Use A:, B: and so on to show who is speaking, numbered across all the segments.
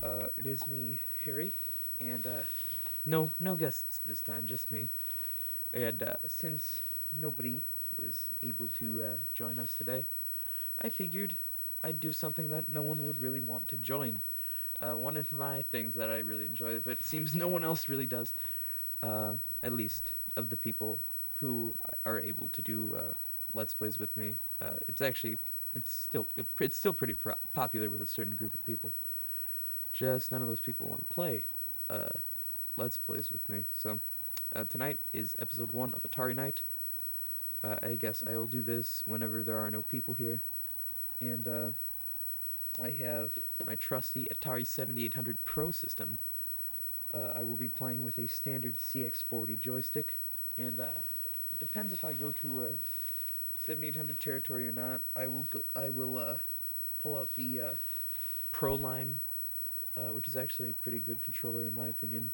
A: It is me, Harry, and no guests this time, just me. And since nobody was able to join us today, I figured I'd do something that no one would really want to join. One of my things that I really enjoy, but it seems no one else really does. At least of the people who are able to do let's plays with me. It's still pretty popular with a certain group of people. Just none of those people want to play uh, Let's Plays with me. So tonight is episode 1 of Atari Night. I guess I will do this whenever there are no people here. And I have my trusty Atari 7800 Pro system. I will be playing with a standard CX40 joystick. And depends if I go to 7800 territory or not. I will pull out the Pro line, which is actually a pretty good controller in my opinion.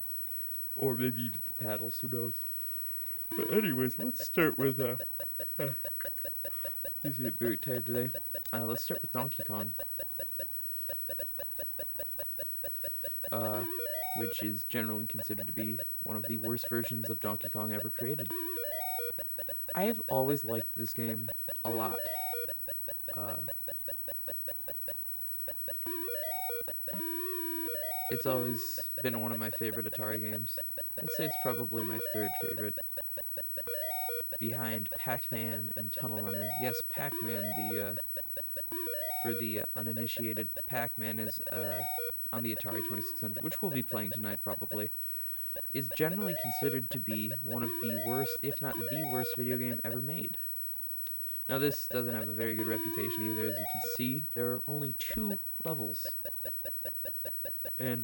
A: Or maybe even the paddles, who knows. But anyways, let's start with, you see it very tired today. Let's start with Donkey Kong. Which is generally considered to be one of the worst versions of Donkey Kong ever created. I've always liked this game a lot. It's always been one of my favorite Atari games. I'd say it's probably my third favorite, behind Pac-Man and Tunnel Runner. Yes, Pac-Man, for the uninitiated, Pac-Man is on the Atari 2600, which we'll be playing tonight probably, is generally considered to be one of the worst, if not the worst, video game ever made. Now this doesn't have a very good reputation either. As you can see, there are only 2 levels. And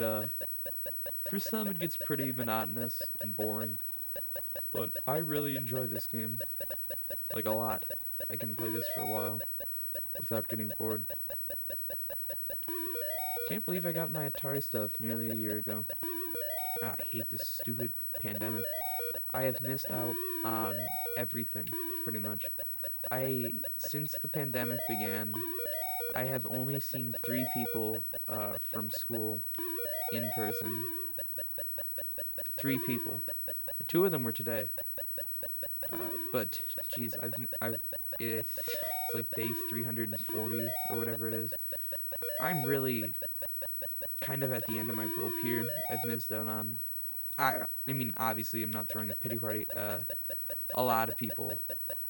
A: for some it gets pretty monotonous and boring, but I really enjoy this game, like a lot. I can play this for a while without getting bored. Can't believe I got my Atari stuff nearly a year ago. I hate this stupid pandemic. I have missed out on everything, pretty much. Since the pandemic began, I have only seen 3 people from school in person. 3 people. 2 of them were today. But geez, it's like day 340 or whatever it is. I'm really kind of at the end of my rope here. I've missed out on. I mean, obviously, I'm not throwing a pity party. A lot of people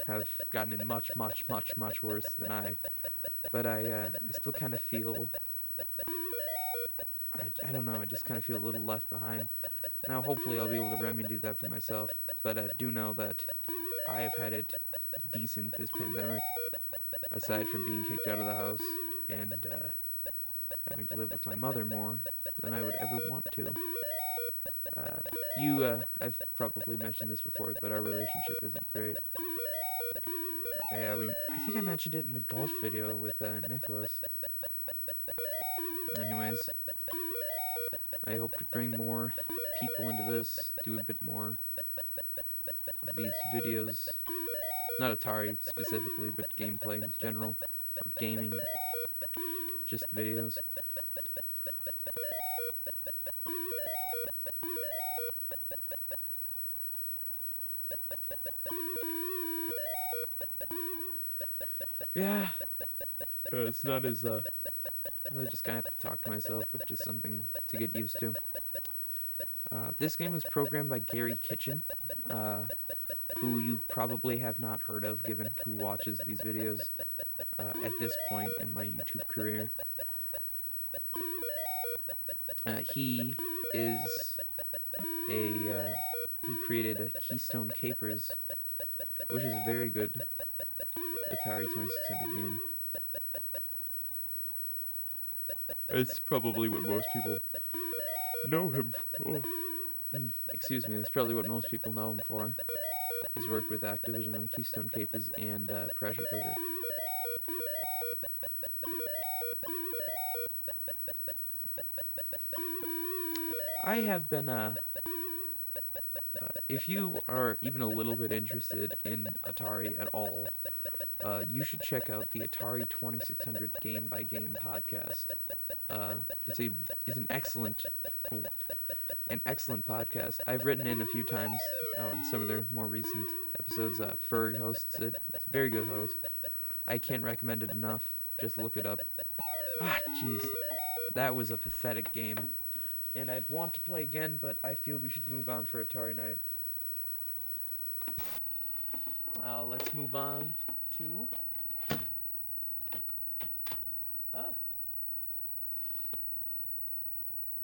A: have gotten it much worse than I. But I still kind of feel. I don't know. I just kind of feel a little left behind. Now, hopefully, I'll be able to remedy that for myself. But do know that I have had it decent this pandemic, aside from being kicked out of the house and having to live with my mother more than I would ever want to. I've probably mentioned this before, but our relationship isn't great. Yeah, I think I mentioned it in the golf video with Nicholas. Anyways, I hope to bring more people into this, do a bit more of these videos. Not Atari specifically, but gameplay in general, or gaming, just videos. Yeah, it's not as, I just kind of have to talk to myself, which is something to get used to. This game was programmed by Gary Kitchen, who you probably have not heard of, given who watches these videos at this point in my YouTube career. He is he created a Keystone Capers, which is a very good Atari 2600 game. It's probably what most people know him for. Excuse me, that's probably what most people know him for. His work with Activision on Keystone Capers and Pressure Cooker. I have been, if you are even a little bit interested in Atari at all, you should check out the Atari 2600 Game by Game podcast. it's an excellent an excellent podcast. I've written in a few times in some of their more recent episodes. Ferg hosts it. It's a very good host. I can't recommend it enough. Just look it up. Ah, jeez. That was a pathetic game. And I'd want to play again, but I feel we should move on for Atari Night. Let's move on to...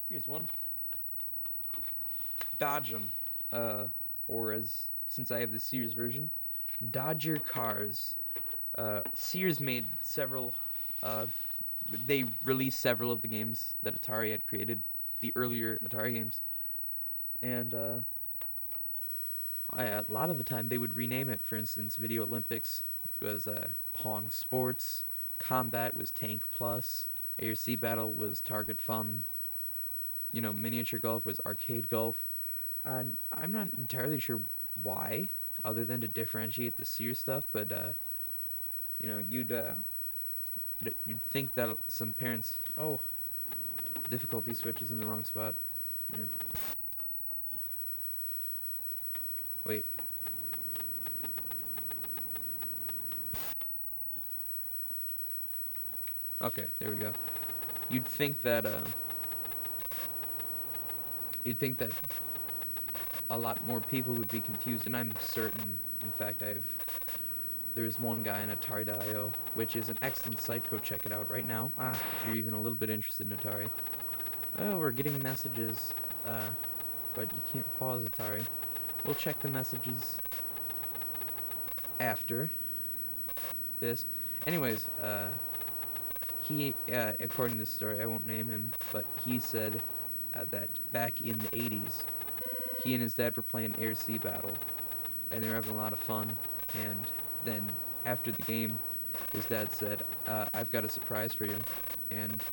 A: Here's one. Dodge 'em. Or since I have the Sears version, Dodger Cars. Sears made several they released several of the games that Atari had created, the earlier Atari games. And a lot of the time they would rename it. For instance, Video Olympics was Pong Sports, Combat was Tank Plus, ARC Battle was Target Fun, Miniature Golf was Arcade Golf. I'm not entirely sure why, other than to differentiate the Sears stuff, but you'd think that some parents... Oh, difficulty switch is in the wrong spot. Here. Wait. Okay, there we go. You'd think that a lot more people would be confused, and I'm certain. In fact, there's one guy on Atari.io, which is an excellent site. Go check it out right now. If you're even a little bit interested in Atari. Oh, we're getting messages, but you can't pause Atari. We'll check the messages after this. Anyways, he, according to this story, I won't name him, but he said that back in the 80s, he and his dad were playing ARC Battle, and they were having a lot of fun, and then after the game, his dad said, I've got a surprise for you, and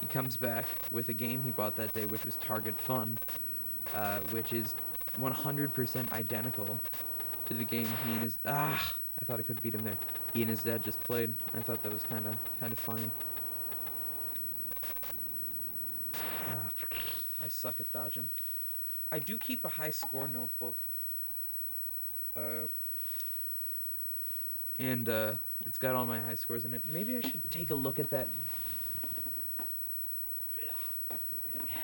A: he comes back with a game he bought that day, which was Target Fun, which is 100% identical to the game he and his... I thought I could beat him there. He and his dad just played. I thought that was kind of funny. I suck at dodging. I do keep a high score notebook. And it's got all my high scores in it. Maybe I should take a look at that. Okay.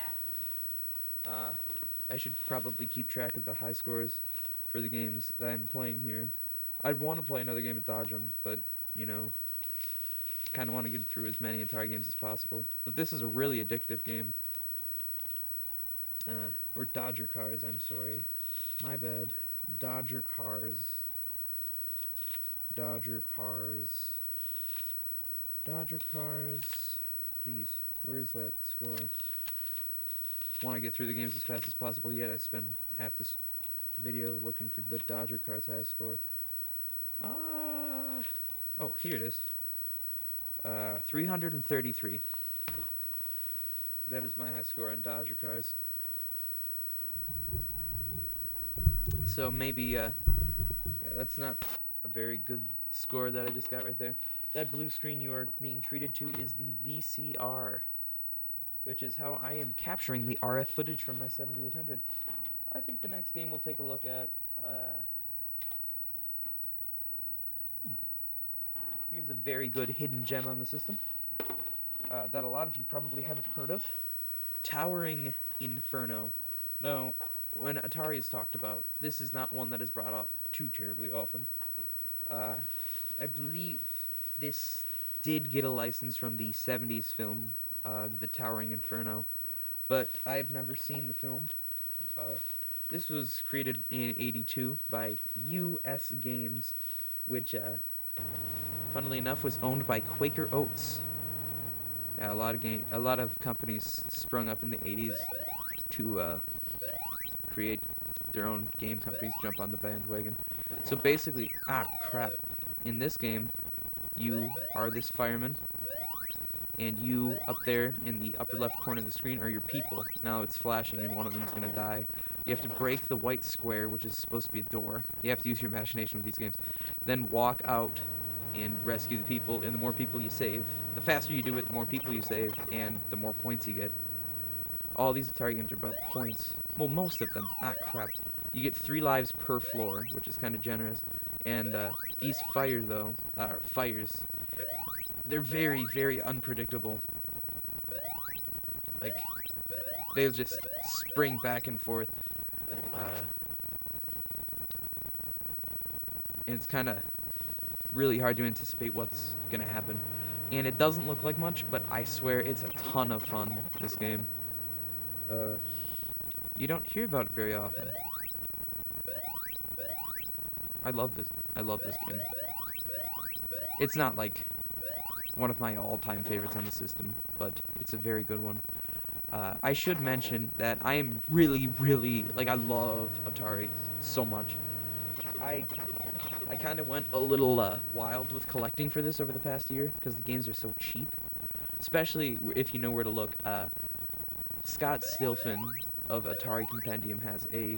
A: I should probably keep track of the high scores for the games that I'm playing here. I'd want to play another game at Dodge 'em, but, kind of want to get through as many Atari games as possible. But this is a really addictive game. Or Dodger Cars, I'm sorry. My bad. Dodger Cars. Dodger Cars. Dodger Cars. Jeez, where's that score? Want to get through the games as fast as possible, yet I spend half this video looking for the Dodger Cars high score. Oh, here it is. 333. That is my high score on Dodger Cars. So maybe, yeah, that's not a very good score that I just got right there. That blue screen you are being treated to is the VCR, which is how I am capturing the RF footage from my 7800. I think the next game we'll take a look at, here's a very good hidden gem on the system, that a lot of you probably haven't heard of. Towering Inferno. Now, when Atari is talked about, this is not one that is brought up too terribly often. I believe this did get a license from the 70s film, The Towering Inferno, but I've never seen the film. This was created in '82 by US Games, which, funnily enough, was owned by Quaker Oats. Yeah, a lot of companies sprung up in the '80s to create their own game companies, jump on the bandwagon. So basically, crap. In this game, you are this fireman, and you, up there in the upper left corner of the screen, are your people. Now it's flashing, and one of them's gonna die. You have to break the white square, which is supposed to be a door. You have to use your imagination with these games. Then walk out and rescue the people, and the more people you save, the faster you do it, the more people you save, and the more points you get. All these Atari games are about points. Well, most of them. Ah, crap. You get 3 lives per floor, which is kind of generous. And these fires, they're very, very unpredictable. Like, they'll just spring back and forth. And it's kind of really hard to anticipate what's going to happen. And it doesn't look like much, but I swear it's a ton of fun, this game. You don't hear about it very often. I love this game. It's not like one of my all-time favorites on the system, but it's a very good one. I should mention that I am really, really, like, I love Atari so much. I kind of went a little wild with collecting for this over the past year, because the games are so cheap. Especially if you know where to look. Scott Stilfen of Atari Compendium has a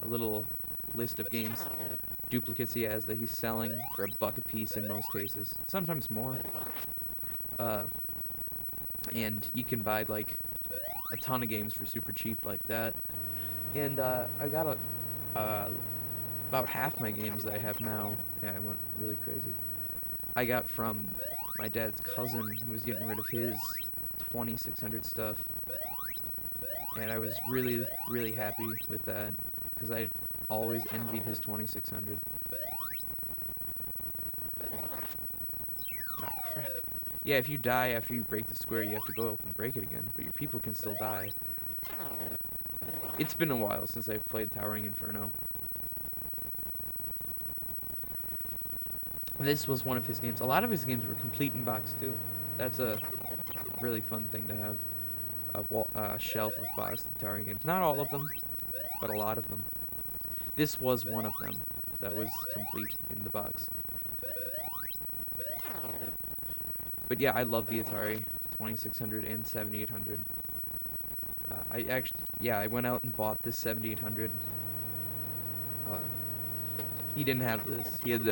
A: little list of games, duplicates he has, that he's selling for $1 a piece in most cases. Sometimes more. And you can buy, like, a ton of games for super cheap like that. And I got about half my games that I have now. Yeah, I went really crazy. I got from my dad's cousin who was getting rid of his 2600 stuff. And I was really, really happy with that, because I always envied his 2600. Ah, crap. Yeah, if you die after you break the square, you have to go up and break it again, but your people can still die. It's been a while since I've played Towering Inferno. This was one of his games. A lot of his games were complete in box too. That's a really fun thing to have. A shelf of boxed Atari games. Not all of them, but a lot of them. This was one of them that was complete in the box. But yeah, I love the Atari 2600 and 7800. I went out and bought this 7800. He didn't have this. He had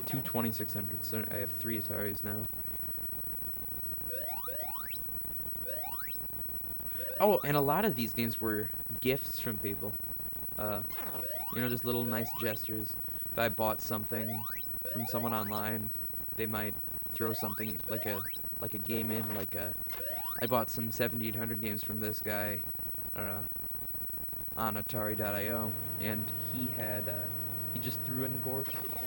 A: two 2600s, so I have 3 Ataris now. Oh, and a lot of these games were gifts from people. You know, just little nice gestures. If I bought something from someone online, they might throw something like a game in. I bought some 7800 games from this guy on Atari.io, and he just threw in GORF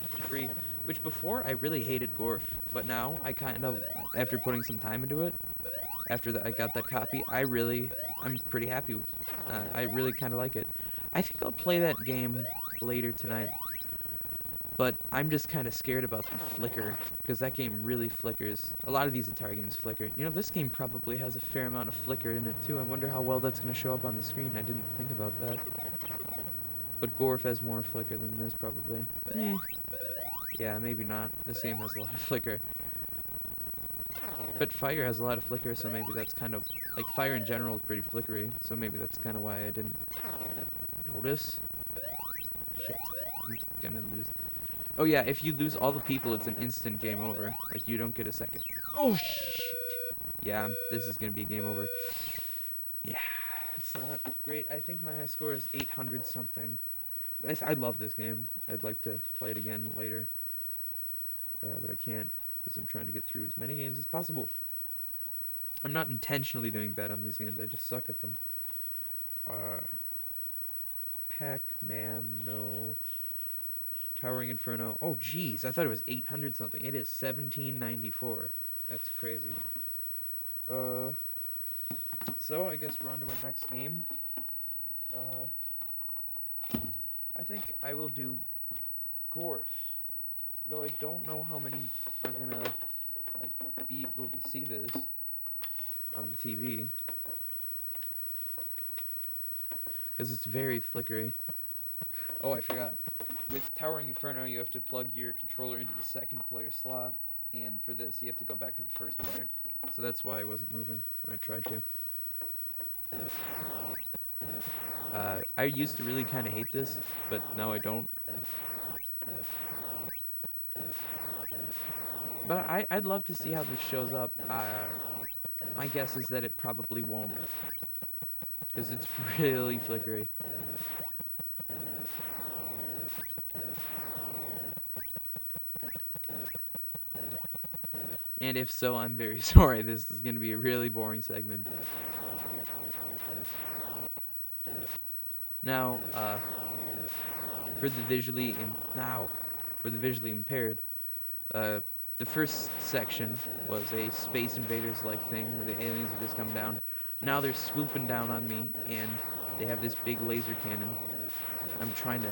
A: for free. Which before I really hated GORF, but now I kind of, after putting some time into it, after I got that copy, I'm pretty happy with. I really kind of like it. I think I'll play that game later tonight, but I'm just kind of scared about the flicker, because that game really flickers. A lot of these Atari games flicker. You know, this game probably has a fair amount of flicker in it too. I wonder how well that's going to show up on the screen. I didn't think about that. But GORF has more flicker than this, probably. Yeah, maybe not. This game has a lot of flicker. But Fire has a lot of flicker, so maybe that's kind of... Like, Fire in general is pretty flickery, so maybe that's kind of why I didn't notice. Shit. I'm gonna lose. Oh yeah, if you lose all the people, it's an instant game over. Like, you don't get a second. Oh, shit. Yeah, this is gonna be a game over. Yeah, it's not great. I think my high score is 800 something. I love this game. I'd like to play it again later. But I can't, because I'm trying to get through as many games as possible. I'm not intentionally doing bad on these games, I just suck at them. Pac-Man, no. Towering Inferno. Oh, jeez, I thought it was 800 something. It is 1794. That's crazy. So I guess we're on to our next game. I think I will do GORF. Though I don't know how many are gonna be able to see this on the TV, because it's very flickery. Oh, I forgot. With Towering Inferno, you have to plug your controller into the second player slot, and for this, you have to go back to the first player. So that's why I wasn't moving when I tried to. I used to really kind of hate this, but now I don't. But I'd love to see how this shows up. My guess is that it probably won't, because it's really flickery. And if so, I'm very sorry. This is going to be a really boring segment. Now, for the visually impaired, the first section was a Space Invaders-like thing where the aliens have just come down. Now they're swooping down on me, and they have this big laser cannon. I'm trying to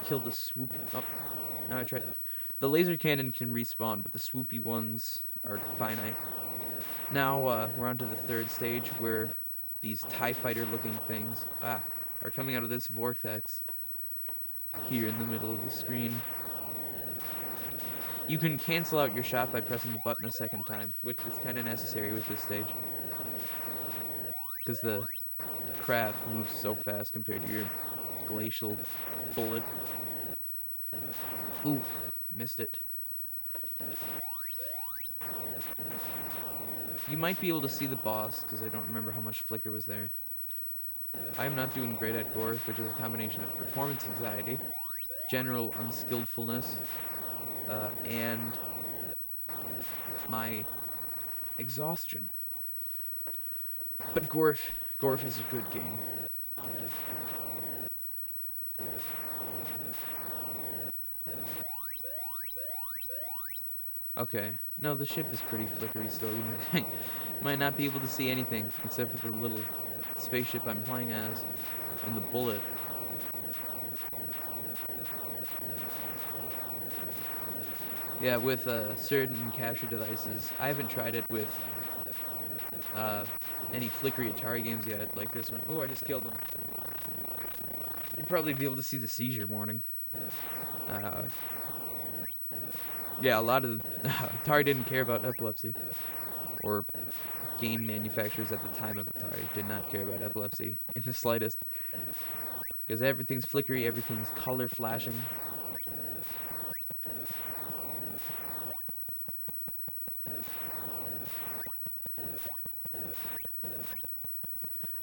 A: kill the swoopy... Oh, now I tried... The laser cannon can respawn, but the swoopy ones are finite. Now, we're on to the third stage, where these TIE Fighter-looking things, are coming out of this vortex here in the middle of the screen. You can cancel out your shot by pressing the button a second time, which is kind of necessary with this stage, because the craft moves so fast compared to your glacial bullet. Ooh, missed it. You might be able to see the boss, because I don't remember how much flicker was there. I'm not doing great at GORF, which is a combination of performance anxiety, general unskillfulness, and my exhaustion. But GORF is a good game. Okay, no, the ship is pretty flickery still. You might not be able to see anything except for the little spaceship I'm playing as and the bullet. Yeah, with certain capture devices. I haven't tried it with any flickery Atari games yet, like this one. Oh, I just killed him. You'd probably be able to see the seizure warning. Yeah, a lot of Atari didn't care about epilepsy, or game manufacturers at the time of Atari did not care about epilepsy in the slightest, because everything's flickery, everything's color flashing.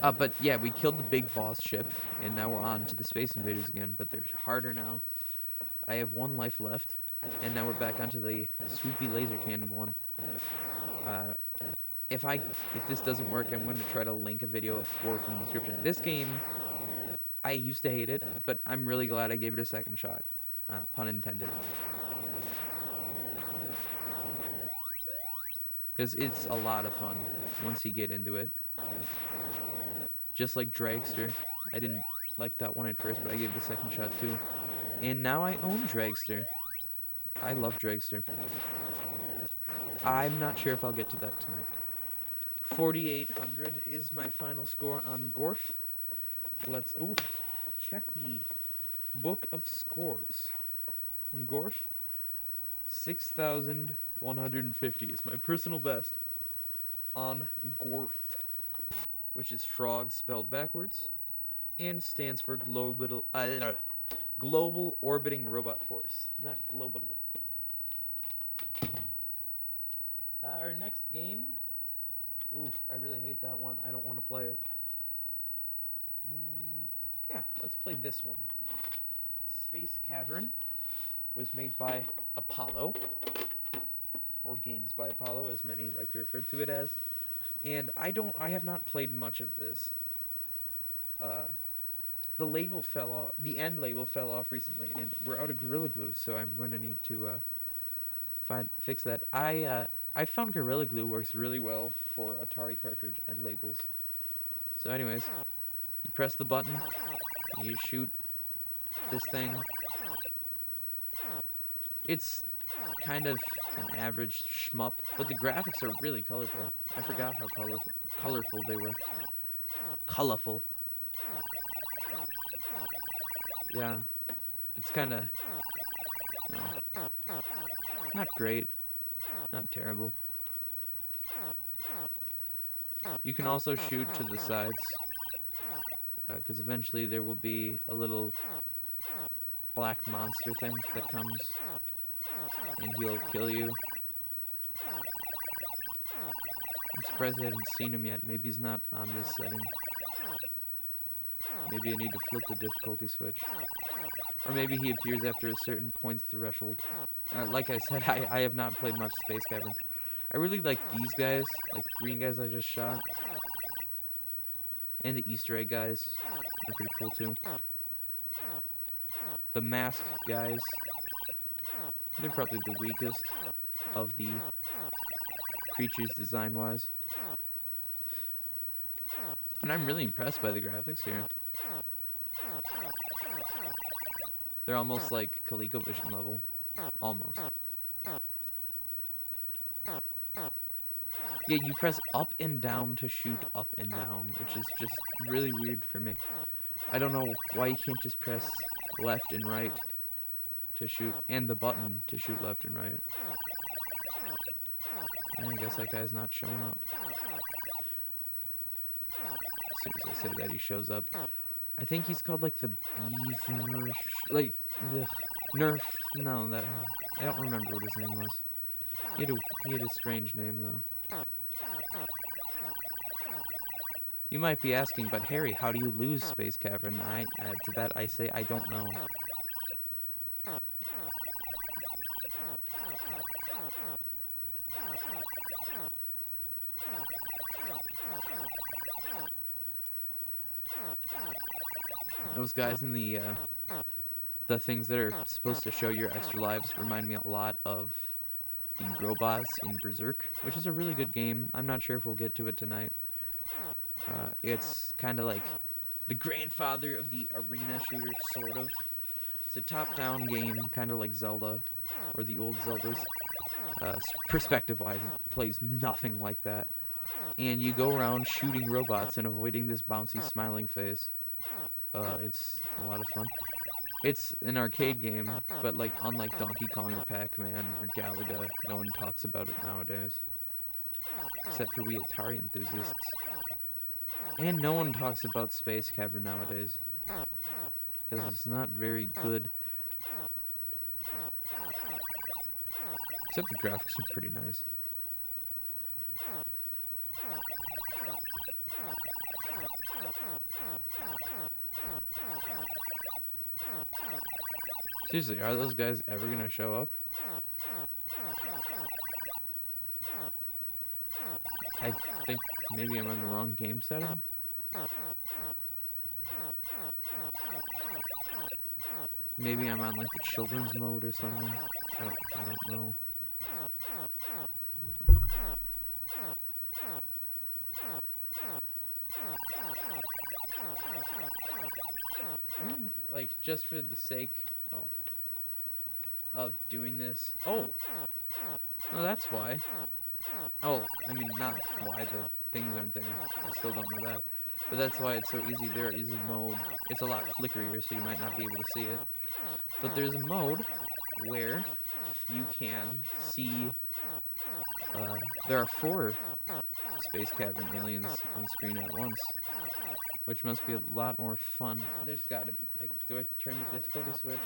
A: But yeah, we killed the big boss ship, and now we're on to the Space Invaders again, but they're harder now. I have 1 life left, and now we're back onto the swoopy laser cannon one. If this doesn't work, I'm going to try to link a video of GORF in the description. This game, I used to hate it, but I'm really glad I gave it a second shot. Pun intended. Because it's a lot of fun once you get into it. Just like Dragster. I didn't like that one at first, but I gave it a second shot too. And now I own Dragster. I love Dragster. I'm not sure if I'll get to that tonight. 4,800 is my final score on GORF. Let's check the book of scores. GORF, 6,150 is my personal best on GORF, which is frog spelled backwards, and stands for Global Orbiting Robot Force, not global. Our next game, I really hate that one. I don't want to play it. Yeah, let's play this one. Space Cavern was made by Apollo, or Games by Apollo, as many like to refer to it as. And I have not played much of this. The label fell off. The end label fell off recently, and we're out of Gorilla Glue, so I'm going to need to fix that. I found Gorilla Glue works really well for Atari cartridge and labels. So anyways, you press the button, and you shoot this thing. It's kind of an average shmup, but the graphics are really colorful. I forgot how colorful they were. Colorful. Yeah, it's kind of not great, not terrible. You can also shoot to the sides, because eventually there will be a little black monster thing that comes, and he'll kill you I'm surprised I haven't seen him yet. Maybe he's not on this setting. Maybe I need to flip the difficulty switch. Or maybe he appears after a certain points threshold. Like I said, I have not played much Space Cavern. I really like these guys, like the green guys I just shot. And the Easter egg guys. They're pretty cool too. The mask guys. They're probably the weakest of the creatures design-wise. And I'm really impressed by the graphics here. They're almost like ColecoVision level. Almost. Yeah, you press up and down to shoot up and down, which is just really weird for me. I don't know why you can't just press left and right to shoot, and the button to shoot left and right. And I guess that guy's not showing up. As soon as I say that, he shows up. I think he's called like the Beaver, like the Nerf. No, that I don't remember what his name was. He had a strange name though. You might be asking, but Harry, how do you lose Space Cavern? To that I say I don't know. Those guys in the things that are supposed to show your extra lives remind me a lot of the robots in Berserk, which is a really good game. I'm not sure if we'll get to it tonight. It's kind of like the grandfather of the arena shooter, sort of. It's a top-down game, kind of like Zelda, or the old Zeldas. Perspective-wise, it plays nothing like that. And you go around shooting robots and avoiding this bouncy smiling face. It's a lot of fun. It's an arcade game, but like unlike Donkey Kong or Pac-Man or Galaga, no one talks about it nowadays. Except for we Atari enthusiasts. And no one talks about Space Cavern nowadays. Because it's not very good. Except the graphics are pretty nice. Seriously, are those guys ever gonna show up? I think maybe I'm in the wrong game setting. Maybe I'm on like the children's mode or something. I don't know. Like just for the sake of doing this. Oh, that's why. Oh, I mean not why the things aren't there. I still don't know that. But that's why it's so easy. There is a mode. It's a lot flickerier, so you might not be able to see it. But there's a mode where you can see. There are 4 Space Cavern aliens on screen at once, which must be a lot more fun. There's gotta be, like, do I turn the difficulty switch?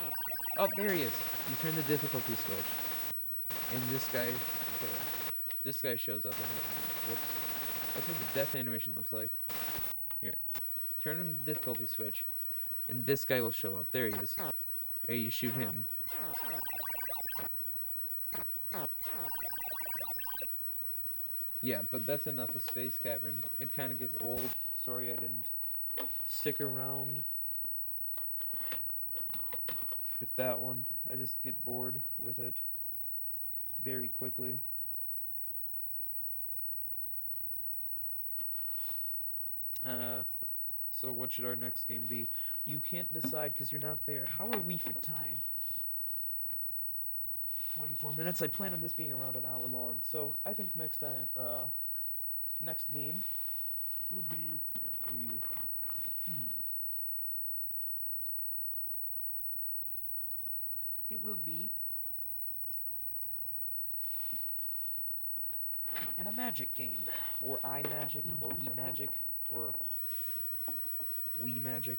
A: Oh, there he is. You turn the difficulty switch, and this guy, okay, this guy shows up. And whoops, that's what the death animation looks like. Here, turn on the difficulty switch, and this guy will show up. There he is. There, you shoot him. Yeah, but that's enough of Space Cavern. It kind of gets old. Sorry I didn't stick around with that one. I just get bored with it very quickly. So what should our next game be? You can't decide because you're not there. How are we for time? 24 minutes. I plan on this being around an hour long. So I think next time, next game will be It will be in a magic game, or iMagic, or eMagic, or Wii Magic.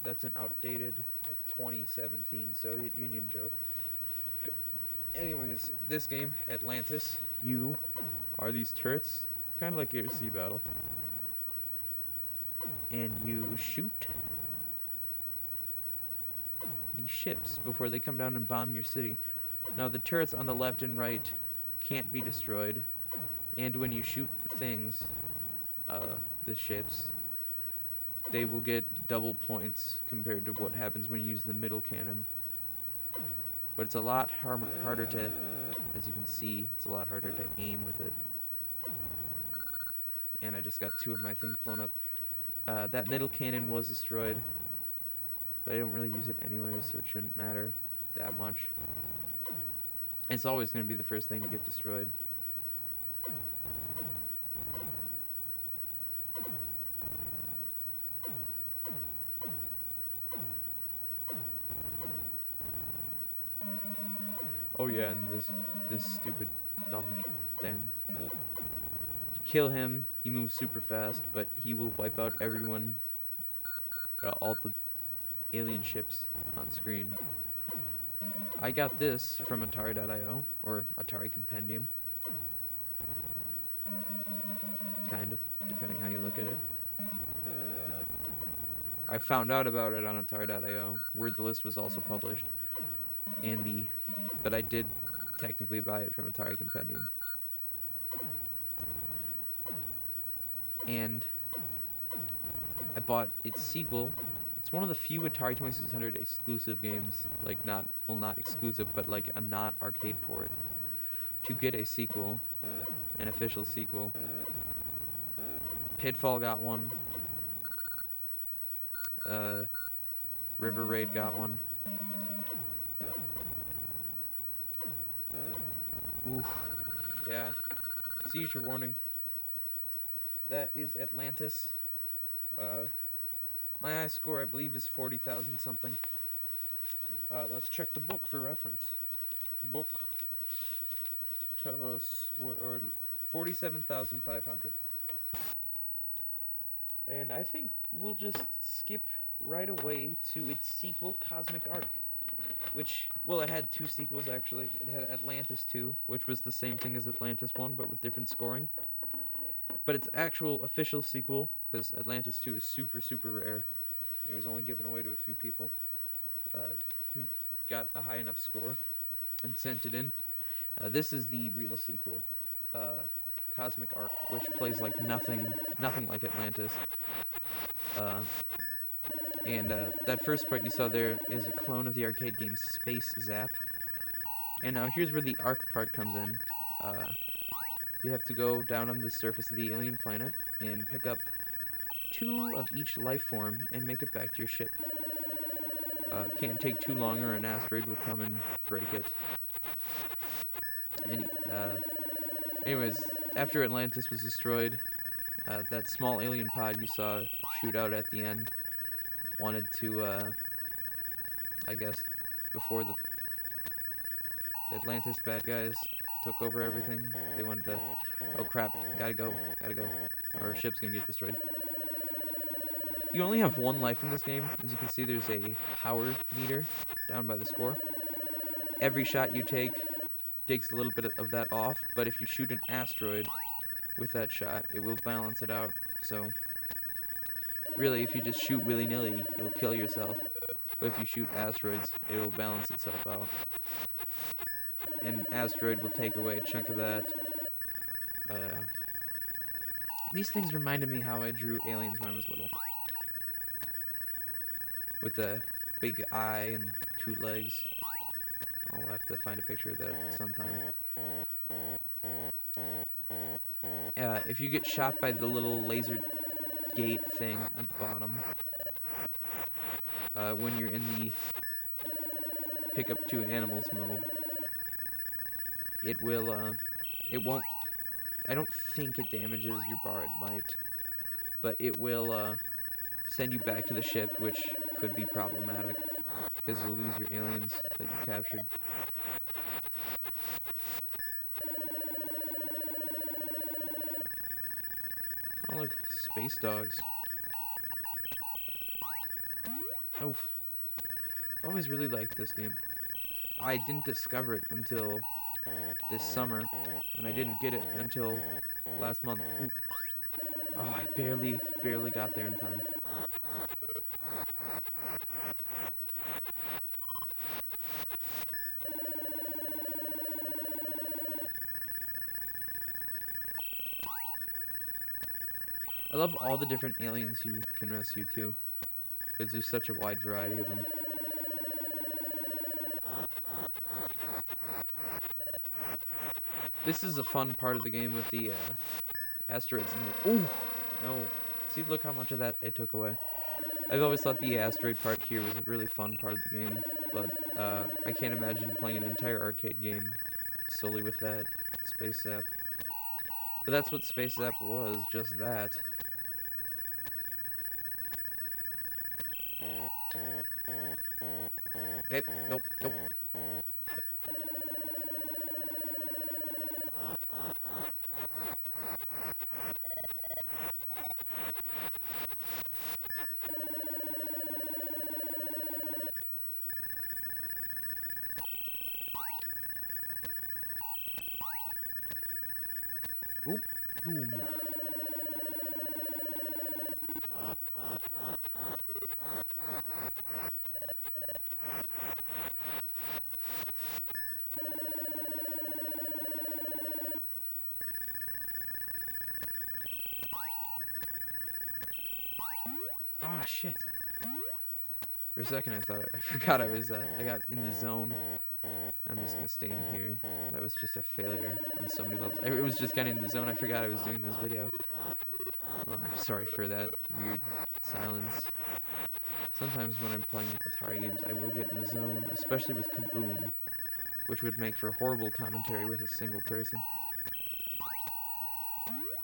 A: That's an outdated, like 2017 Soviet Union joke. Anyways, this game, Atlantis, you are these turrets, kind of like air-sea battle, and you shoot these ships before they come down and bomb your city. Now the turrets on the left and right can't be destroyed, and when you shoot the things, the ships, they will get double points compared to what happens when you use the middle cannon. But it's a lot harder to, as you can see, it's a lot harder to aim with it. And I just got 2 of my things blown up. That middle cannon was destroyed, but I don't really use it anyways, so it shouldn't matter that much. It's always going to be the first thing to get destroyed. Oh yeah, and this stupid dumb thing. You kill him, he moves super fast, but he will wipe out everyone, all the alien ships on screen. I got this from Atari.io, or Atari Compendium. Kind of, depending how you look at it. I found out about it on Atari.io, where the list was also published, but I did technically buy it from Atari Compendium. And I bought its sequel. It's one of the few Atari 2600 exclusive games, like not exclusive, but like a not arcade port, to get a sequel, an official sequel. Pitfall got one. River Raid got one. Ooh, yeah. Seizure warning. That is Atlantis. My high score, I believe, is 40,000 something. Let's check the book for reference. Book. Tell us what, or 47,500. And I think we'll just skip right away to its sequel, Cosmic Arc. Which, well, it had 2 sequels actually. It had Atlantis 2, which was the same thing as Atlantis 1, but with different scoring. But its actual official sequel, because Atlantis 2 is super, super rare. It was only given away to a few people who got a high enough score and sent it in. This is the real sequel, Cosmic Arc, which plays like nothing like Atlantis. And that first part you saw there is a clone of the arcade game Space Zap. And now here's where the Arc part comes in. You have to go down on the surface of the alien planet and pick up 2 of each life form and make it back to your ship. Can't take too long or an asteroid will come and break it. And anyways, after Atlantis was destroyed, that small alien pod you saw shoot out at the end wanted to, I guess, before the Atlantis bad guys took over everything, they wanted to, oh crap, gotta go, our ship's gonna get destroyed. You only have 1 life in this game. As you can see, there's a power meter down by the score. Every shot you take takes a little bit of that off, but if you shoot an asteroid with that shot, it will balance it out. So really, if you just shoot willy-nilly, you'll kill yourself. But if you shoot asteroids, it will balance itself out. An asteroid will take away a chunk of that. These things reminded me how I drew aliens when I was little. With a big eye and 2 legs. I'll have to find a picture of that sometime. If you get shot by the little laser gate thing at the bottom, when you're in the pick up 2 animals mode, it will, it won't, I don't think it damages your bar, it might, but it will, send you back to the ship, which could be problematic, because you'll lose your aliens that you captured. Oh look, space dogs. Oof. I've always really liked this game. I didn't discover it until this summer, and I didn't get it until last month. Ooh. Oh, I barely got there in time. I love all the different aliens you can rescue too, because there's such a wide variety of them. This is a fun part of the game with the asteroids in it. Ooh, no. See, look how much of that it took away. I've always thought the asteroid part here was a really fun part of the game, but I can't imagine playing an entire arcade game solely with that Space Zap. But that's what Space Zap was, just that. Okay, nope. Oop, boom. Ah, shit. For a second I forgot I was, I got in the zone. I'm just gonna stay in here. That was just a failure on so many levels. I was just getting in the zone. I forgot I was doing this video. Oh, I'm sorry for that weird silence. Sometimes when I'm playing Atari games, I will get in the zone, especially with Kaboom, which would make for horrible commentary with a single person.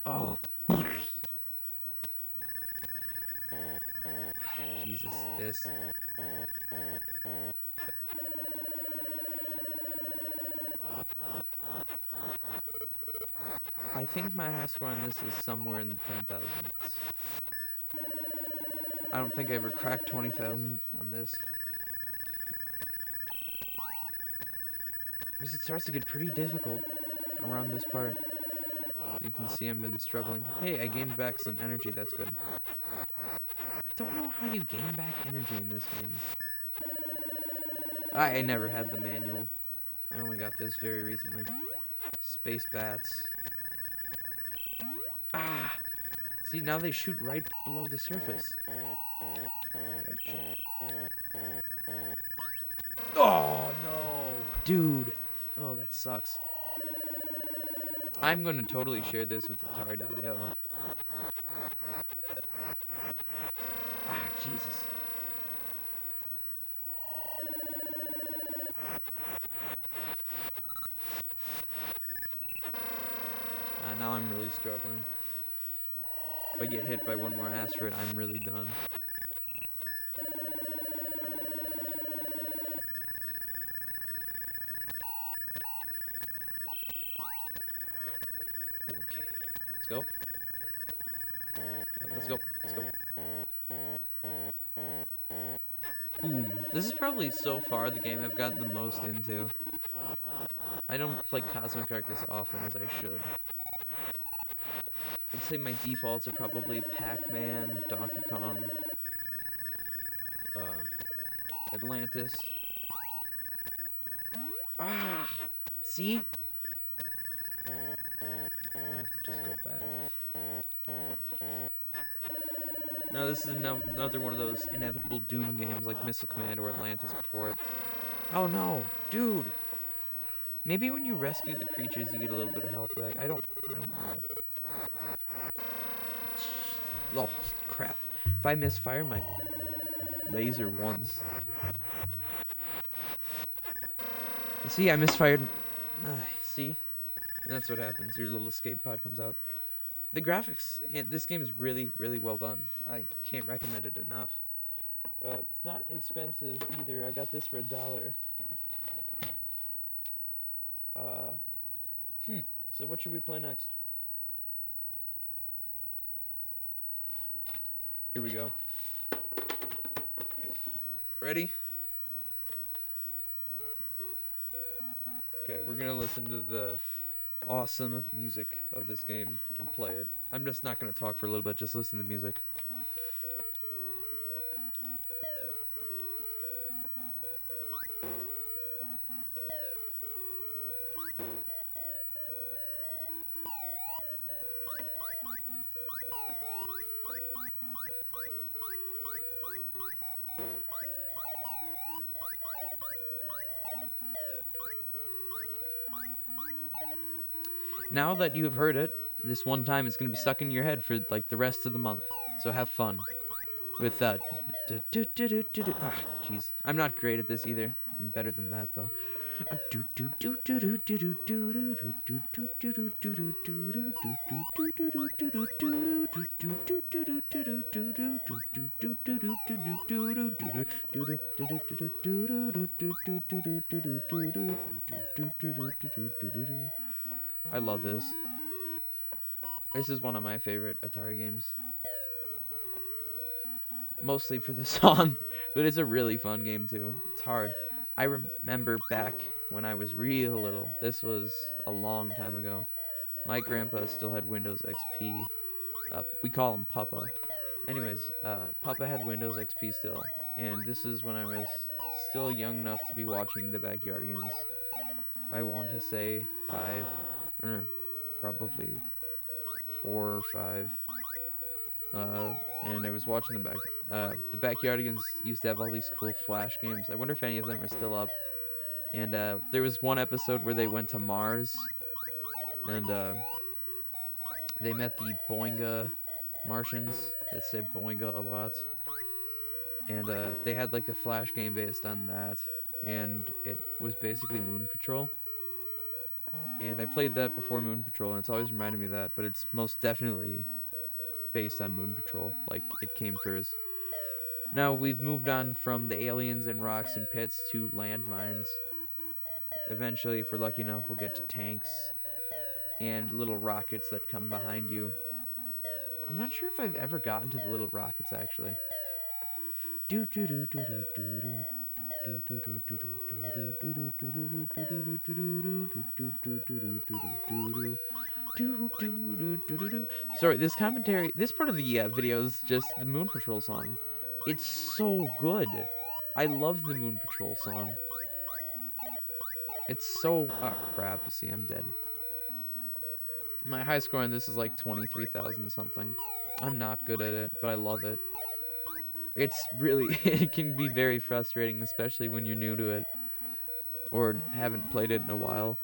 A: Oh. Jesus, this. I think my high score on this is somewhere in the 10,000s. I don't think I ever cracked 20,000 on this. Because it starts to get pretty difficult around this part. You can see I've been struggling. Hey, I gained back some energy, that's good. I don't know how you gain back energy in this game. I never had the manual. I only got this very recently. Space bats. Ah! See, now they shoot right below the surface. Oh, no! Dude! Oh, that sucks. I'm gonna totally share this with Atari.io. Ah, Jesus. Now I'm really struggling. If I get hit by one more asteroid, I'm really done. Okay, let's go. Let's go. Boom. This is probably so far the game I've gotten the most into. I don't play Cosmic Arc as often as I should. I'd say my defaults are probably Pac-Man, Donkey Kong, Atlantis. Ah! See? I have to just go back. No, this is another one of those inevitable Doom games like Missile Command or Atlantis before it. Oh no! Dude! Maybe when you rescue the creatures you get a little bit of health back. I don't know. Oh, crap. If I misfire my laser once. See, I misfired. See? That's what happens. Your little escape pod comes out. The graphics in this game is really, really well done. I can't recommend it enough. It's not expensive either. I got this for $1. So what should we play next? Here we go. Ready? Okay, we're gonna listen to the awesome music of this game and play it. I'm just not gonna talk for a little bit, just listen to the music. Now that you have heard it, this one time it's going to be stuck in your head for like the rest of the month. So have fun with that. Jeez. I'm not great at this either. I'm better than that though. I love this. This is one of my favorite Atari games. Mostly for the song, but it's a really fun game too. It's hard. I remember back when I was real little. This was a long time ago. My grandpa still had Windows XP. We call him Papa. Anyways, Papa had Windows XP still. And this is when I was still young enough to be watching the Backyardigans. I want to say 5, or probably 4 or 5. And I was watching the Backyardigans used to have all these cool Flash games. I wonder if any of them are still up. And there was one episode where they went to Mars, and they met the Boinga Martians that say Boinga a lot. And they had like a Flash game based on that, and it was basically Moon Patrol. And I played that before Moon Patrol, and it's always reminded me of that, but it's most definitely based on Moon Patrol, like it came first. Now we've moved on from the aliens and rocks and pits to landmines. Eventually, if we're lucky enough, we'll get to tanks and little rockets that come behind you. I'm not sure if I've ever gotten to the little rockets actually. Sorry, this part of the video is just the Moon Patrol song. It's so good. I love the Moon Patrol song. It's so... Oh, crap. You see, I'm dead. My high score on this is like 23,000 something. I'm not good at it, but I love it. It's really... it can be very frustrating, especially when you're new to it. Or haven't played it in a while.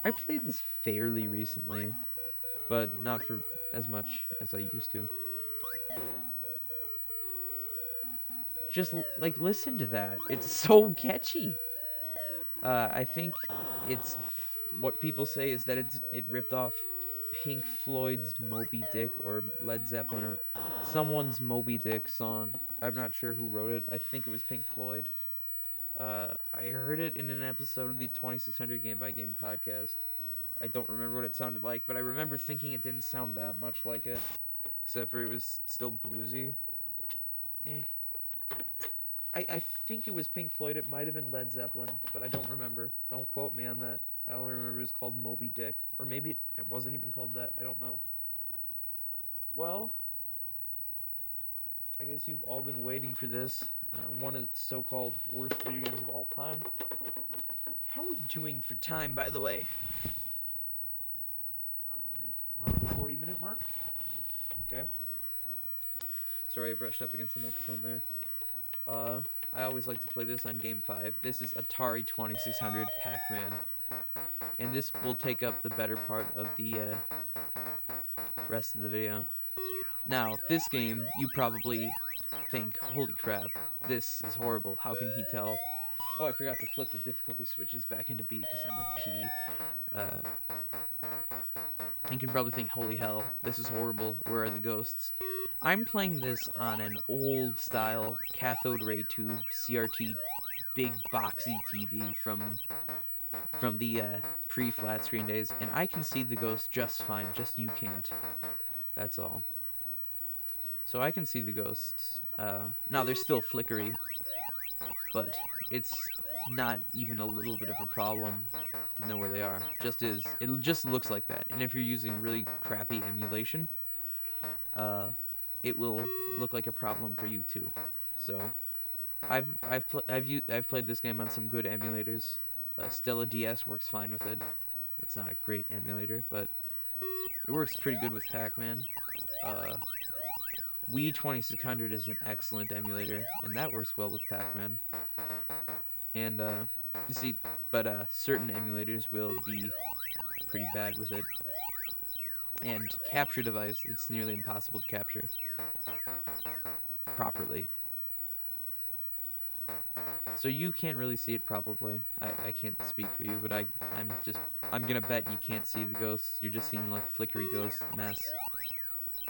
A: I played this fairly recently, but not for as much as I used to. Just, like, listen to that. It's so catchy. I think it's... What people say is that it ripped off Pink Floyd's Moby Dick, or Led Zeppelin, or someone's Moby Dick song. I'm not sure who wrote it. I think it was Pink Floyd. I heard it in an episode of the 2600 Game by Game podcast. I don't remember what it sounded like, but I remember thinking it didn't sound that much like it. Except for it was still bluesy. I think it was Pink Floyd. It might have been Led Zeppelin, but I don't remember. Don't quote me on that. I only remember it was called Moby Dick. Or maybe it wasn't even called that. I don't know. Well, I guess you've all been waiting for this. One of the so-called worst video games of all time. How are we doing for time, by the way? Around the 40-minute mark? Okay. Sorry, I brushed up against the microphone there. I always like to play this on Game 5. This is Atari 2600 Pac-Man. And this will take up the better part of the rest of the video. Now, this game, you probably think, holy crap, this is horrible. How can he tell? Oh, I forgot to flip the difficulty switches back into B because I'm a P. You can probably think, holy hell, this is horrible. Where are the ghosts? I'm playing this on an old-style cathode ray tube CRT big boxy TV from the pre-flat screen days, and I can see the ghosts just fine, just you can't. That's all. So I can see the ghosts. Now, they're still flickery, but it's not even a little bit of a problem. to know where they are. It just looks like that. And if you're using really crappy emulation, it will look like a problem for you too. So I've played this game on some good emulators. Stella DS works fine with it. It's not a great emulator, but it works pretty good with Pac-Man. Wii 2600 is an excellent emulator, and that works well with Pac-Man. And you see, but certain emulators will be pretty bad with it. And capture device, it's nearly impossible to capture properly. So you can't really see it probably. I can't speak for you, but I'm gonna bet you can't see the ghosts. You're just seeing like flickery ghost mess.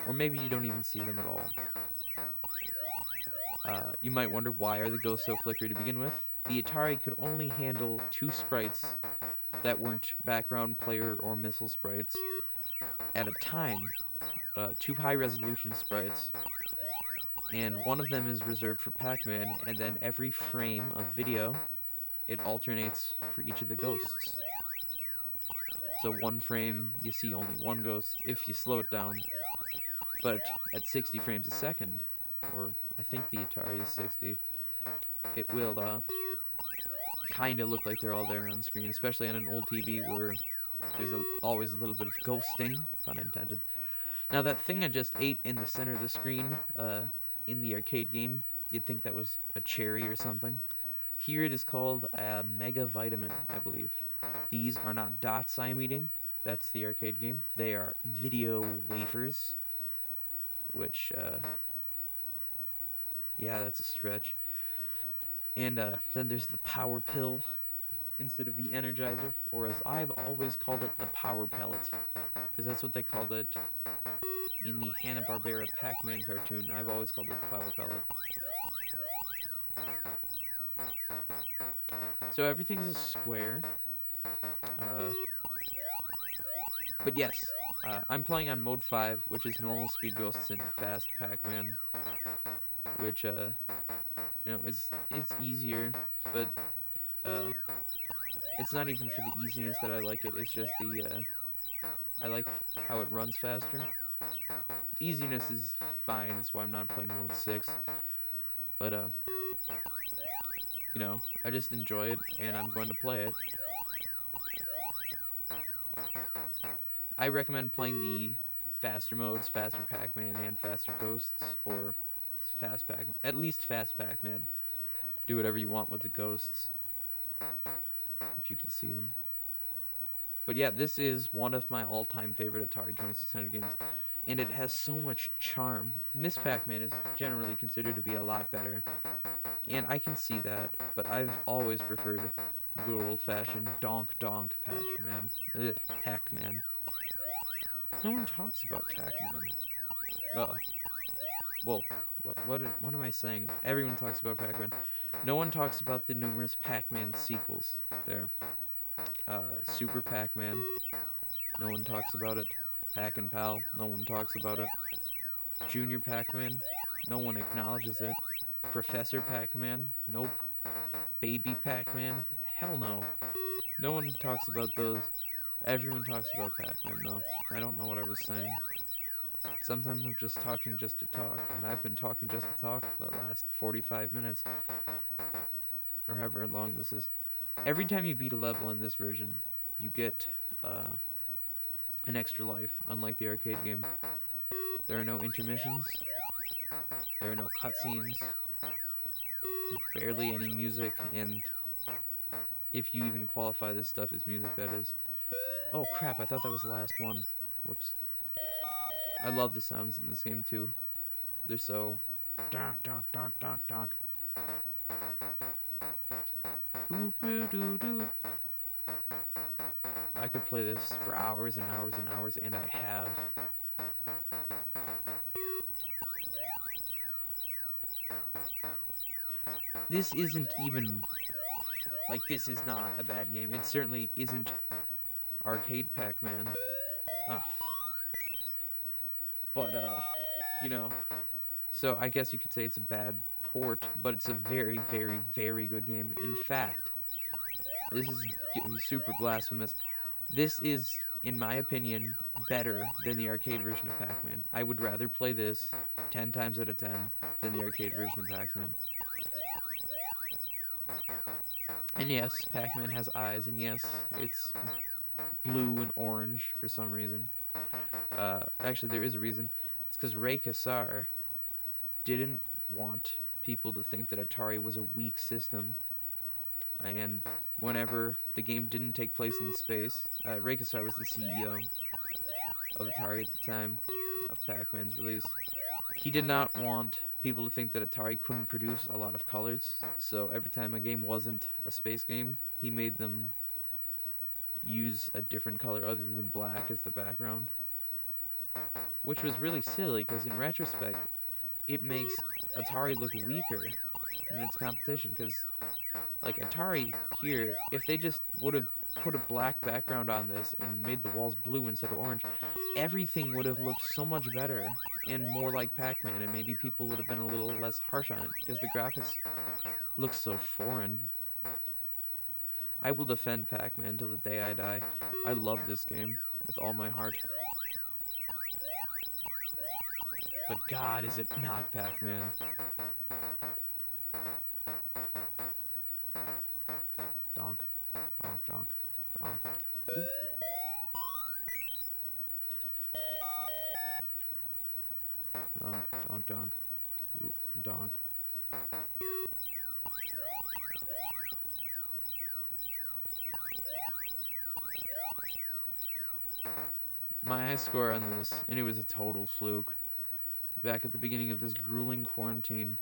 A: Or maybe you don't even see them at all. You might wonder, why are the ghosts so flickery to begin with? The Atari could only handle 2 sprites that weren't background player or missile sprites at a time. 2 high-resolution sprites. And one of them is reserved for Pac-Man, and then every frame of video, it alternates for each of the ghosts. So one frame, you see only one ghost, if you slow it down. But at 60 frames a second, or I think the Atari is 60, it will kind of look like they're all there on screen, especially on an old TV where there's always a little bit of ghosting, pun intended. Now that thing I just ate in the center of the screen, in the arcade game, you'd think that was a cherry or something. Here it is called a Mega Vitamin, I believe. These are not dots I'm eating. That's the arcade game. They are video wafers, which, yeah, that's a stretch. And then there's the power pill instead of the energizer, or as I've always called it, the power pellet, because that's what they called it in the Hanna-Barbera Pac-Man cartoon. I've always called it the power pellet. So everything's a square. But yes, I'm playing on mode 5, which is normal speed ghosts and fast Pac-Man, which it's easier, but it's not even for the easiness that I like it. It's just I like how it runs faster. Easiness is fine. That's why I'm not playing mode 6. But I just enjoy it, and I'm going to play it. I recommend playing the faster modes, faster Pac-Man and faster Ghosts, or fast Pac-Man. At least fast Pac-Man. Do whatever you want with the Ghosts, if you can see them. But yeah, this is one of my all-time favorite Atari 2600 games, and it has so much charm. Miss Pac-Man is generally considered to be a lot better, and I can see that, but I've always preferred good old-fashioned donk Pac-Man. Pac-Man. No one talks about Pac-Man. Well, what am I saying? Everyone talks about Pac-Man. No one talks about the numerous Pac-Man sequels there. Super Pac-Man. No one talks about it. Pac and Pal. No one talks about it. Junior Pac-Man. No one acknowledges it. Professor Pac-Man. Nope. Baby Pac-Man. Hell no. No one talks about those. Everyone talks about Pac-Man, though. I don't know what I was saying. Sometimes I'm just talking just to talk, and I've been talking just to talk for the last 45 minutes. Or however long this is. Every time you beat a level in this version, you get an extra life, unlike the arcade game. There are no intermissions. There are no cutscenes. Barely any music, and if you even qualify this stuff as music, that is. Oh crap, I thought that was the last one. Whoops. I love the sounds in this game too. They're so donk donk donk donk donk. I could play this for hours and hours and hours, and I have. This isn't even, like, this is not a bad game. It certainly isn't arcade Pac-Man. But, so I guess you could say it's a bad port, but it's a very, very, very good game. In fact, This is getting super blasphemous. This is, in my opinion, better than the arcade version of Pac-Man. I would rather play this 10 times out of 10 than the arcade version of Pac-Man. And yes, Pac-Man has eyes, and yes, it's blue and orange for some reason. Actually, there is a reason. It's because Ray Kassar didn't want people to think that Atari was a weak system. And whenever the game didn't take place in space, Ray Kassar was the CEO of Atari at the time of Pac-Man's release. He did not want people to think that Atari couldn't produce a lot of colors, so every time a game wasn't a space game, he made them use a different color other than black as the background. Which was really silly, because in retrospect, it makes Atari look weaker in its competition, because like Atari here, if they just would have put a black background on this and made the walls blue instead of orange, everything would have looked so much better and more like Pac-Man, and maybe people would have been a little less harsh on it, because the graphics look so foreign. I will defend Pac-Man till the day I die. I love this game with all my heart. But God, is it not Pac-Man. Donk. Donk, donk, donk. Ooh. Donk, donk, donk. Ooh, donk. My high score on this, and it was a total fluke, back at the beginning of this grueling quarantine,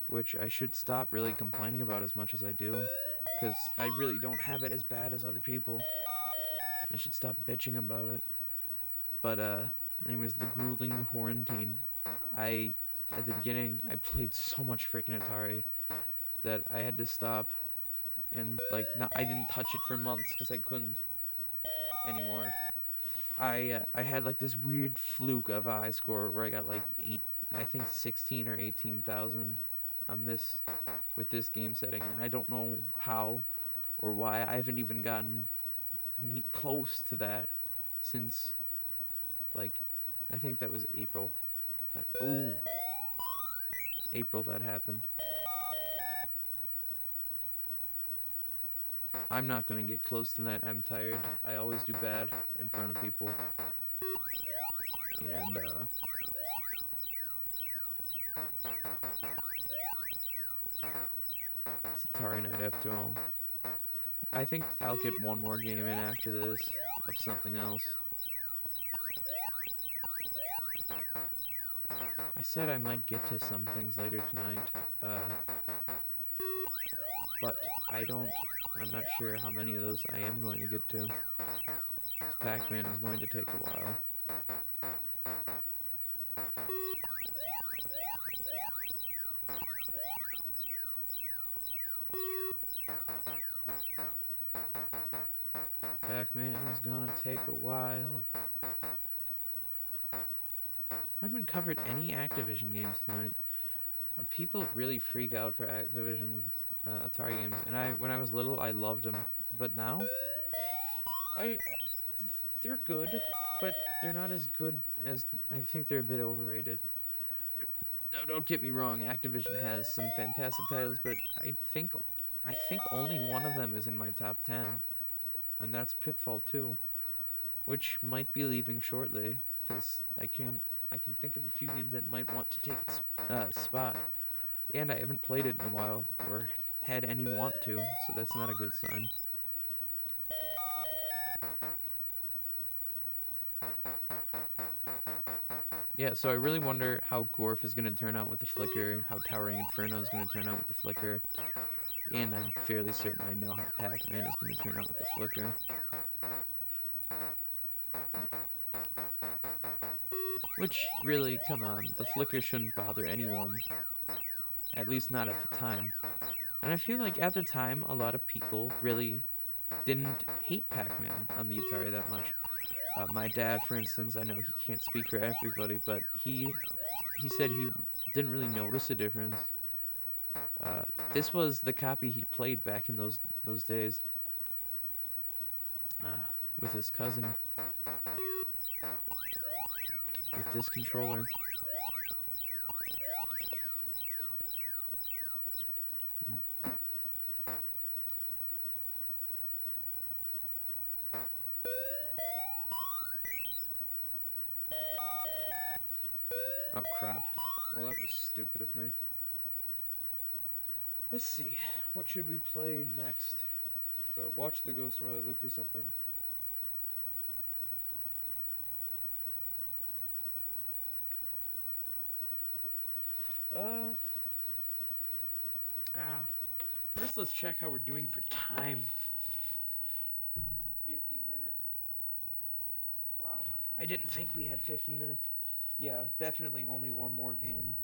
A: which I should stop really complaining about as much as I do, because I really don't have it as bad as other people. I should stop bitching about it. But, anyways, the grueling quarantine, at the beginning, I played so much freaking Atari that I had to stop, and, like, I didn't touch it for months, because I couldn't anymore. I had like this weird fluke of a high score where I got like 16 or 18,000 on this, with this game setting, and I don't know how or why. I haven't even gotten close to that since, like, I think that was April. April that happened. I'm not gonna get close tonight. I'm tired. I always do bad in front of people. And, it's Atari Night after all. I think I'll get one more game in after this of something else. I said I might get to some things later tonight, but I'm not sure how many of those I am going to get to. This Pac-Man is going to take a while. Pac-Man is gonna take a while. I haven't covered any Activision games tonight. People really freak out for Activision's Atari games, and when I was little, I loved them, but now, they're good, but they're not as good as, I think they're a bit overrated. No, don't get me wrong, Activision has some fantastic titles, but I think only one of them is in my top 10, and that's Pitfall 2, which might be leaving shortly, because I can think of a few games that might want to take its spot, and I haven't played it in a while, or had any want to, so that's not a good sign. Yeah, so I really wonder how GORF is going to turn out with the flicker, how Towering Inferno is going to turn out with the flicker, and I'm fairly certain I know how Pac-Man is going to turn out with the flicker. Which, really, come on, the flicker shouldn't bother anyone, at least not at the time. And I feel like at the time, a lot of people really didn't hate Pac-Man on the Atari that much. My dad, for instance, I know he can't speak for everybody, but he said he didn't really notice a difference. This was the copy he played back in those days with his cousin with this controller. Oh crap. Well, that was stupid of me. Let's see. What should we play next? Watch the ghost while I look for something. First let's check how we're doing for time. 50 minutes. Wow. I didn't think we had 50 minutes. Yeah, definitely only one more game.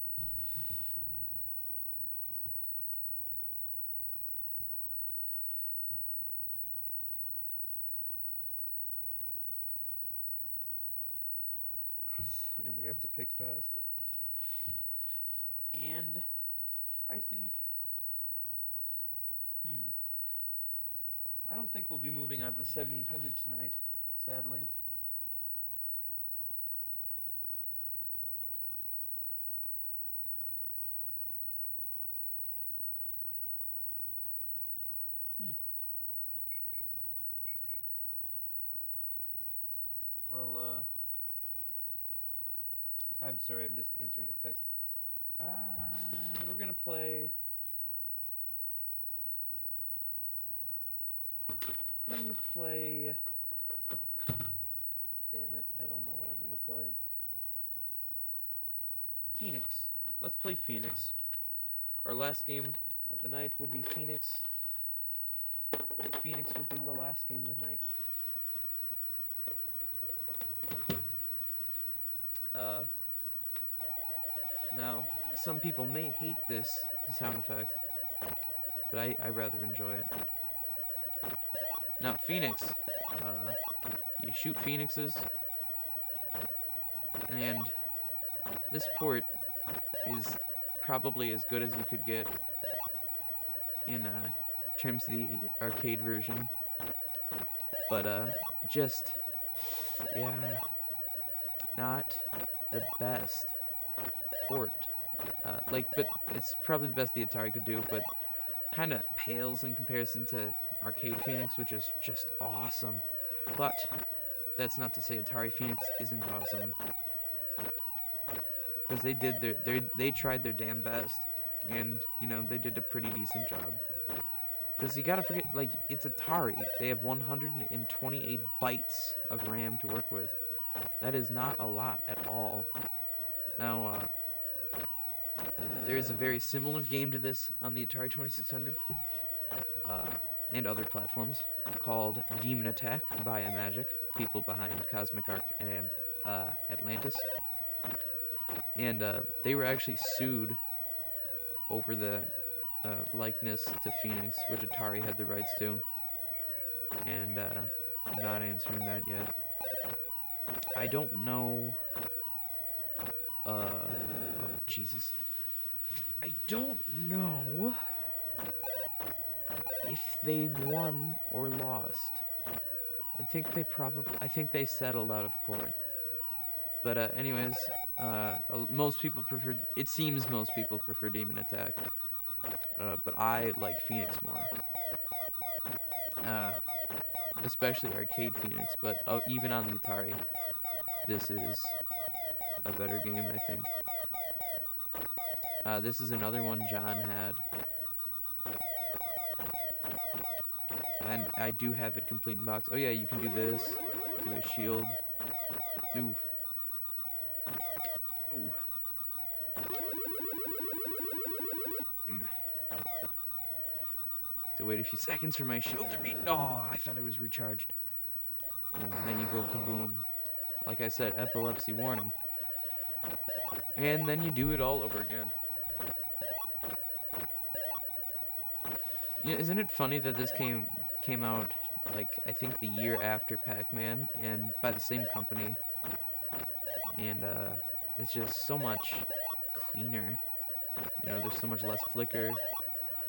A: And we have to pick fast. And I think I don't think we'll be moving on to the 7800 tonight, sadly. Well, I'm sorry, I'm just answering a text. We're gonna play... Damn it, I don't know what I'm gonna play. Phoenix. Let's play Phoenix. Our last game of the night will be Phoenix. And Phoenix will be the last game of the night. Now, some people may hate this sound effect, but I rather enjoy it. Now, Phoenix, you shoot phoenixes, and this port is probably as good as you could get in terms of the arcade version, but just, yeah, not the best port. But it's probably the best the Atari could do, but kind of pales in comparison to Arcade Phoenix, which is just awesome. But that's not to say Atari Phoenix isn't awesome, because they tried their damn best, and you know they did a pretty decent job. Because you gotta forget, like, it's Atari. They have 128 bytes of RAM to work with. That is not a lot at all. Now, there is a very similar game to this on the Atari 2600 and other platforms called Demon Attack by Magic, people behind Cosmic Arc and Atlantis. And they were actually sued over the likeness to Phoenix, which Atari had the rights to. And I'm not answering that yet. I don't know. Oh, Jesus. I don't know if they won or lost. I think they settled out of court. But anyways, most people prefer. It seems most people prefer Demon Attack. But I like Phoenix more. Especially Arcade Phoenix. But even on the Atari, this is a better game, I think. This is another one John had. And I do have it complete in box. Oh yeah, you can do this. Do a shield. Oof. Ooh. To wait a few seconds for my shield to reach. Oh, I thought it was recharged. And then you go kaboom. Like I said, epilepsy warning. And then you do it all over again. Yeah, isn't it funny that this came out, like, I think the year after Pac-Man, and by the same company. And it's just so much cleaner. You know, there's so much less flicker.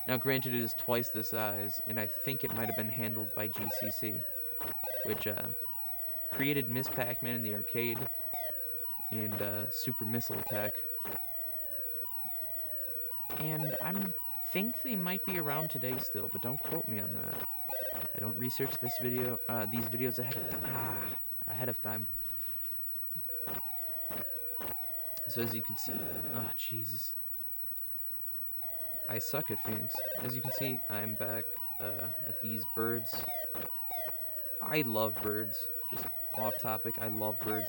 A: Now, granted, it is twice the size, and I think it might have been handled by GCC, which created Miss Pac-Man in the arcade and Super Missile Attack. And I think they might be around today still, but don't quote me on that. I don't research these videos ahead of time. So as you can see, oh Jesus, I suck at Phoenix. As you can see, I'm back at these birds. I love birds. Just off topic, I love birds.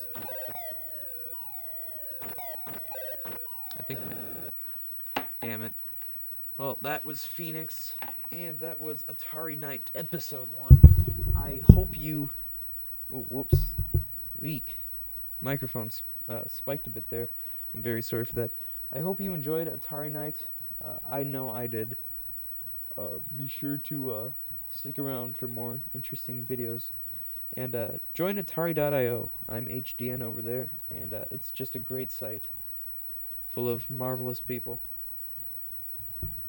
A: I think damn it. Well, that was Phoenix, and that was Atari Night Episode 1. I hope you... Oh, whoops. Weak. Microphone spiked a bit there. I'm very sorry for that. I hope you enjoyed Atari Night. I know I did. Be sure to stick around for more interesting videos. And join Atari.io. I'm HDN over there, and it's just a great site full of marvelous people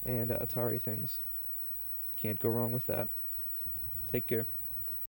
A: and Atari things. Can't go wrong with that. Take care.